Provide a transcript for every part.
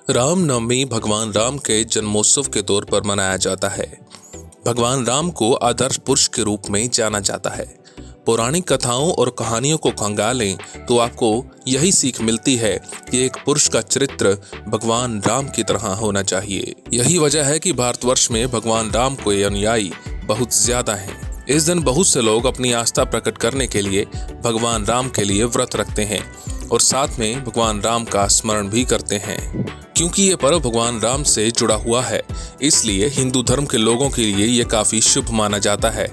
रामनवमी भगवान राम के जन्मोत्सव के तौर पर मनाया जाता है। भगवान राम को आदर्श पुरुष के रूप में जाना जाता है। पौराणिक कथाओं और कहानियों को खंगालें तो आपको यही सीख मिलती है कि एक पुरुष का चरित्र भगवान राम की तरह होना चाहिए। यही वजह है कि भारतवर्ष में भगवान राम के अनुयायी बहुत ज्यादा हैं। इस दिन बहुत से लोग अपनी आस्था प्रकट करने के लिए भगवान राम के लिए व्रत रखते हैं और साथ में भगवान राम का स्मरण भी करते हैं। क्योंकि ये पर्व भगवान राम से जुड़ा हुआ है, इसलिए हिंदू धर्म के लोगों के लिए ये काफी शुभ माना जाता है।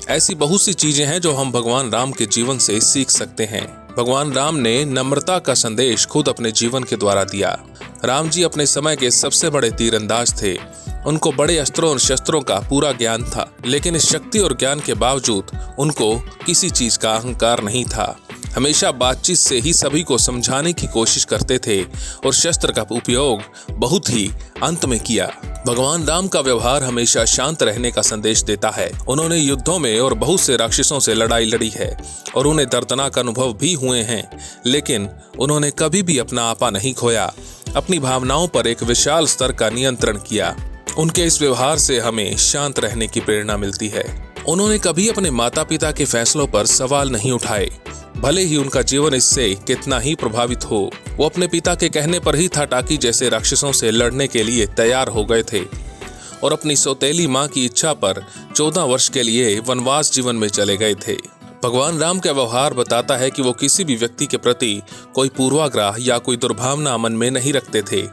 ऐसी बहुत सी चीजें हैं जो हम भगवान राम के जीवन से सीख सकते हैं। भगवान राम ने नम्रता का संदेश खुद अपने जीवन के द्वारा दिया। राम जी अपने समय के सबसे बड़े तीरंदाज थे। उनको बड़े अस्त्रों और शस्त्रों का पूरा ज्ञान था, लेकिन इस शक्ति और ज्ञान के बावजूद उनको किसी चीज का अहंकार नहीं था। हमेशा बातचीत से ही सभी को समझाने की कोशिश करते थे और शस्त्र का उपयोग बहुत ही अंत में किया। भगवान राम का व्यवहार हमेशा शांत रहने का संदेश देता है। उन्होंने युद्धों में और बहुत से राक्षसों से लड़ाई लड़ी है और उन्हें दर्दनाक अनुभव भी हुए हैं, लेकिन उन्होंने कभी भी अपना आपा नहीं खोया। अपनी भावनाओं पर एक विशाल स्तर का नियंत्रण किया। उनके इस व्यवहार से हमें शांत रहने की प्रेरणा मिलती है। उन्होंने कभी अपने माता पिता के फैसलों पर सवाल नहीं उठाए, भले ही उनका जीवन इससे कितना ही प्रभावित हो। वो अपने पिता के कहने पर ही ठाटाकी जैसे राक्षसों से लड़ने के लिए तैयार हो गए थे और अपनी सौतेली मां की इच्छा पर 14 वर्ष के लिए वनवास जीवन में चले गए थे। भगवान राम का व्यवहार बताता है कि वो किसी भी व्यक्ति के प्रति कोई पूर्वाग्रह या कोई दुर्भावना मन में नहीं रखते थे।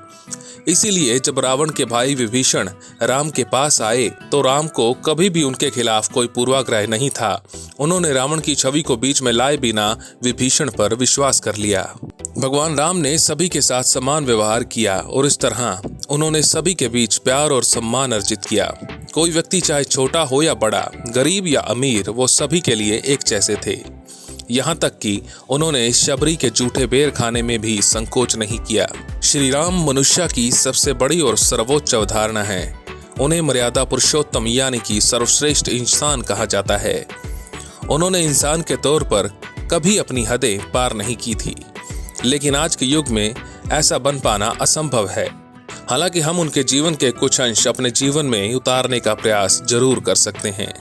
इसीलिए जब रावण के भाई विभीषण राम के पास आए तो राम को कभी भी उनके खिलाफ कोई पूर्वाग्रह नहीं था। उन्होंने रावण की छवि को बीच में लाए बिना विभीषण पर विश्वास कर लिया। भगवान राम ने सभी के साथ समान व्यवहार किया और इस तरह उन्होंने सभी के बीच प्यार और सम्मान अर्जित किया। कोई व्यक्ति चाहे छोटा हो या बड़ा, गरीब या अमीर, वो सभी के लिए एक जैसे थे। यहाँ तक कि उन्होंने शबरी के जूठे बेर खाने में भी संकोच नहीं किया। श्री राम मनुष्य की सबसे बड़ी और सर्वोच्च अवधारणा है। उन्हें मर्यादा पुरुषोत्तम यानी कि सर्वश्रेष्ठ इंसान कहा जाता है। उन्होंने इंसान के तौर पर कभी अपनी हदें पार नहीं की थी, लेकिन आज के युग में ऐसा बन पाना असंभव है। हालांकि हम उनके जीवन के कुछ अंश अपने जीवन में उतारने का प्रयास जरूर कर सकते हैं।